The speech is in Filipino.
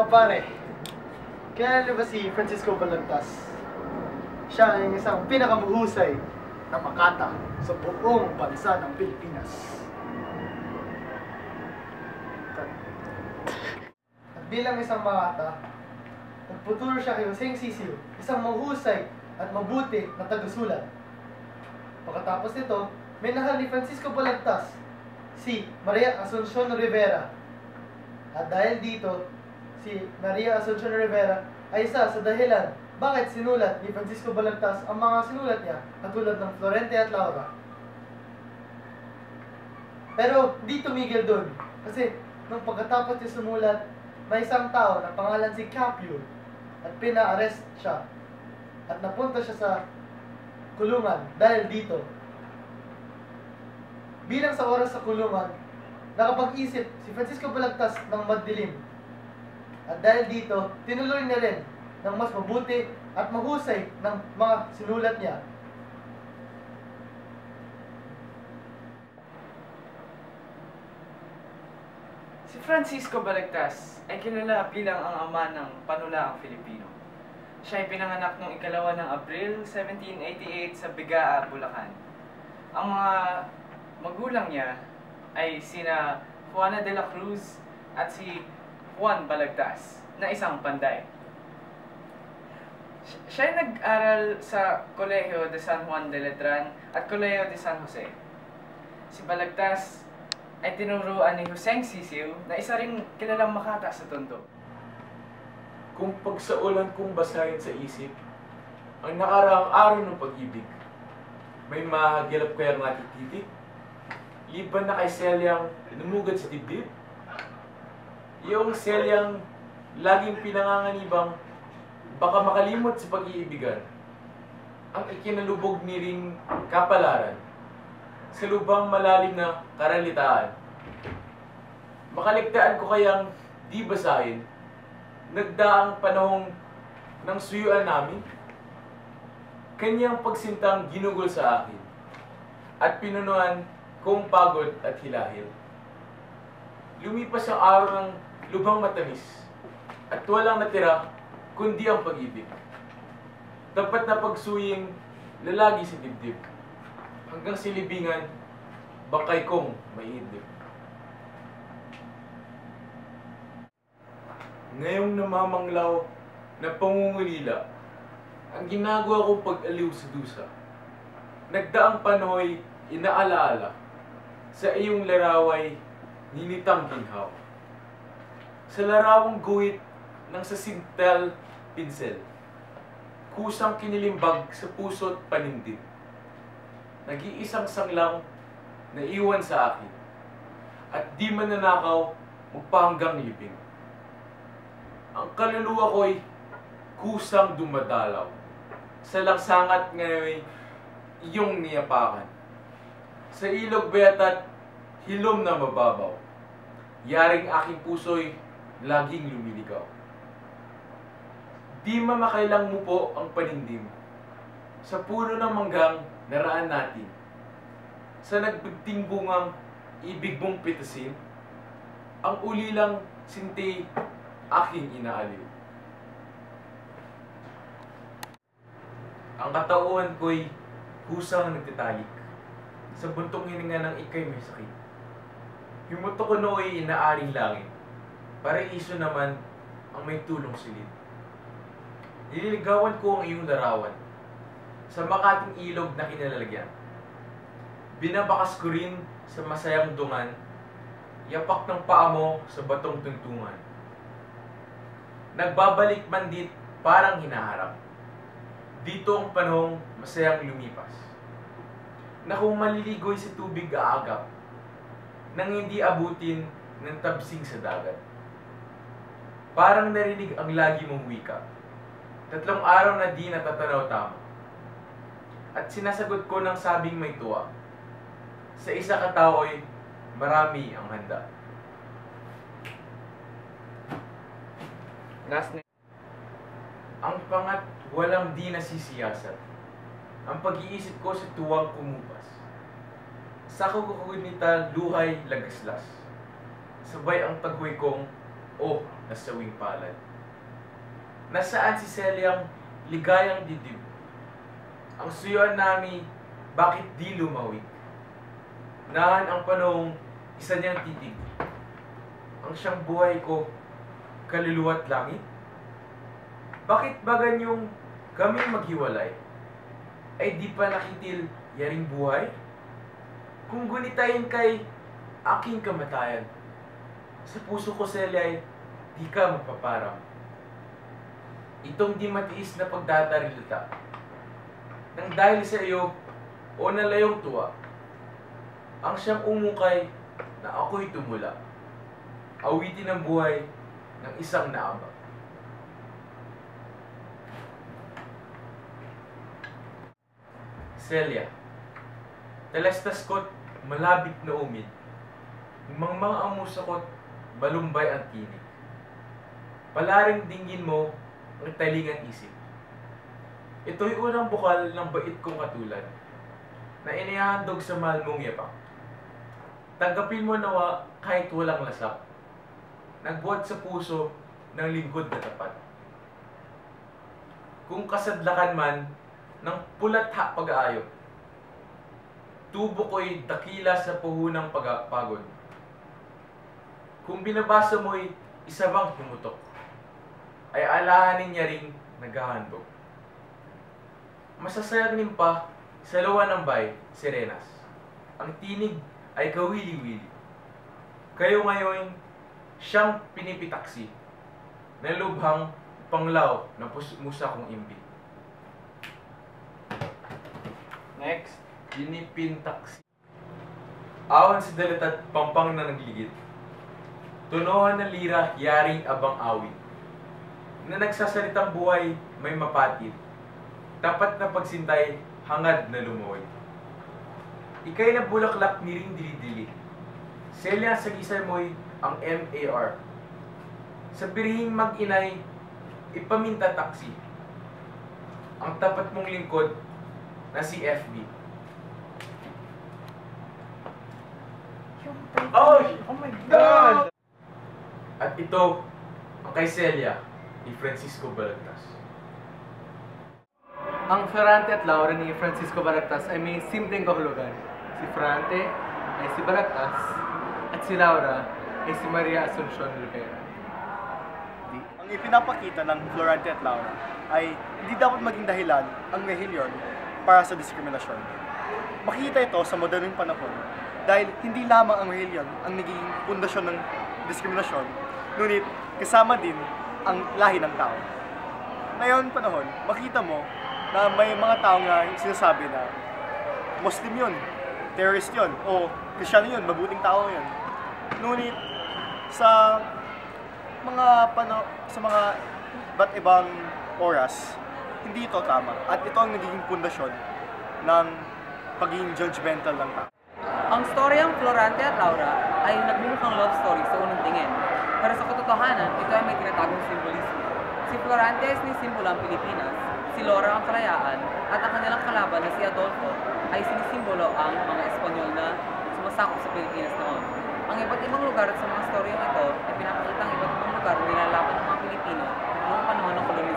O pare, kilala niyo ba si Francisco Balagtas? Siya ay isang pinakamuhusay na makata sa buong bansa ng Pilipinas. At bilang isang makata, nagputuro siya kay Joseng Sisiu, isang mahusay at mabuti na tagasulat. Pagkatapos nito, may nahal ni Francisco Balagtas, si Maria Asuncion Rivera. At dahil dito, si Maria Asuncion Rivera ay isa sa dahilan bakit sinulat ni Francisco Balagtas ang mga sinulat niya, katulad ng Florente at Laura. Pero di tumigil doon, kasi nung pagkatapos niya sumulat, may isang tao na pangalan si Capio at pina-arrest siya at napunta siya sa kulungan dahil dito. Bilang sa oras sa kulungan, nakapag-isip si Francisco Balagtas ng madilim. At dahil dito, tinuloy niya rin ng mas mabuti at mahusay ng mga sinulat niya. Si Francisco Balagtas ay kilala bilang ang ama ng panulaang Filipino. Siya ay pinanganak noong 2 ng Abril 1788 sa Bigaa, Bulacan. Ang mga magulang niya ay sina Juana de la Cruz at si Juan Balagtas na isang panday. Siya ay nag-aral sa Colegio de San Juan de Letran at Colegio de San Jose. Si Balagtas ay tinuruan ni Joseng Sisiu na isa ring kilalang makata sa Tondo. Kung pagsaulan kong basahin sa isip ang nakaraang araw ng pag-ibig, may mahagilap kaya ng ating titik? Liban na kay Celiang namugad sa dibdib? Yung Celiang laging pinanganganibang baka makalimot sa pag-iibigan ang ikinalubog ni ring kapalaran sa lubang malalim na karalitaan. Makaligtaan ko kayang di basahin nagdaang panahong ng suyuan namin? Kanyang pagsintang ginugol sa akin at pinunuan kong pagod at hilahil. Lumipas ang araw ng lubang matamis at walang natira kundi ang pag-ibig. Dapat na pagsuying lalagi sa dibdib hanggang silibingan bangkay kong maiidlip. Ngayong namamanglaw na pangungulila ang ginagawa kong pag-aliw sa dusa. Nagdaang panoy inaalaala sa iyong laraway ninitang ginhaw. Sa larawang guhit ng sasintal pinsel, kusang kinilimbag sa puso't panindig. Nag-iisang sanglang na iwan sa akin at di mananakaw magpahanggang libing. Ang kaluluwa ko'y kusang dumadalaw sa langsangat ngayon iyong niyapakan. Sa ilog betat hilom na mababaw, yaring aking puso'y laging lumiligaw. Di mamakailang mo po ang panindim sa puno ng manggang naraan natin. Sa nagbigting bungang ibig mong pitasin, ang ulilang sinti aking inaaliw. Ang katauhan ko'y kusang nagtitalik sa buntong hininga ng ikay may sakit. Himuto ko nooy inaaring langit, paraiso naman ang may tulong silid. Nililigawan ko ang iyong larawan sa makating ilog na kinalalagyan. Binabakas ko rin sa masayang dungan, yapak ng paa mo sa batong tuntungan. Nagbabalik bandit parang hinaharap. Dito ang panahong masayang lumipas. Na kung maliligoy sa tubig aagap, nang hindi abutin ng tabsing sa dagat. Parang narinig ang lagi mong wika. 3 araw na di natatanaw tama. At sinasagot ko ng sabing may tuwa. Sa isa katao'y marami ang handa. Ang pangat walang di nasisiyasat. Ang pag-iisip ko sa tuwang kumupas. Sa kukukunita luhay lagaslas. Sabay ang taghoy kong o nasawing palad? Nasaan si Celiang ligayang dibdib? Ang suyuan namin, bakit di lumawig? Nahan ang panahong isa niyang titig. Ang siyang buhay ko, kaluluwa't langit? Bakit ba ganyong kaming maghiwalay? Ay di pa nakitil yaring buhay? Kung gunitayin kay aking kamatayan, sa puso ko, Celia, ay di ka mapaparang. Itong di matiis na pagdadarilita, nang dahil sa iyo o nalayong tuwa, ang siyang umukay na ako'y tumula, awitin ang buhay ng isang naabang. Celia, talastas ko't malabit na umid, mangmang ang musakot, balumbay ang tinig. Palaring dinggin mo ang talingan isip. Ito'y unang bukal ng bait kong katulad, na inihahandog sa mahal mong yapak. Tanggapin mo nawa kahit walang lasak, nagbuhat sa puso ng lingkod na tapat. Kung kasadlakan man ng pulat pag-aayo, tubo ko'y dakila sa puhunang pagod. Kung binabasa mo'y isa bang humutok, ay alahanin niya ring naghahandog. Masasayangin pa sa luwa ng bay, sirenas. Ang tinig ay kawili-wili. Kayo ngayon siyang pinipitaksi, na lubhang panglaw ng musa kong imbi. Next. Pinipintaksi. Awan sa dalat pampang na nagligid. Tunohan ng lira, yaring abang awit. Na nagsasalitang buhay, may mapatid. Tapat na pagsintay, hangad na lumuwi. Ika'y na bulaklak niring dili-dili. Celia sa gisay mo'y ang MAR. Sa birihing mag-inay, ipaminta taksi. Ang tapat mong lingkod na si FB. Oh my God! At ito, ang kay Celia, ni Francisco Balagtas. Ang Florante at Laura ni Francisco Balagtas ay may simpleng kahulugan. Si Florante ay si Balagtas at si Laura ay si Maria Asuncion Rivera. Ang ipinapakita ng Florante at Laura ay hindi dapat maging dahilan ang rehiyon para sa diskriminasyon. Makikita ito sa modernong panahon dahil hindi lamang ang rehiyon ang naging pundasyon ng diskriminasyon, ngunit kasama din ang lahi ng tao. Ngayon panahon, makita mo na may mga tao nga sinasabi na Muslim yun, terrorist yun, o Kristiyano yun, mabuting tao yun. Ngunit sa mga iba't ibang oras, hindi ito tama. At ito ang nagiging pundasyon ng pagiging judgmental ng tao. Ang storyang Florante at Laura ay nagmumukhang love story sa unang tingin. Pero sa katotohanan, ito ay may tinatagong simbolismo. Si Florante ay sinisimbolo ang Pilipinas, si Laura ang kalayaan, at ang kanilang kalaban na si Adolfo ay sinisimbolo ang mga Espanyol na sumasakop sa Pilipinas noon. Ang iba't ibang lugar sa mga storyang ito ay pinapakita ang iba't ibang lugar na nilalaban ng mga Pilipino noong panahon ng kolonialismo.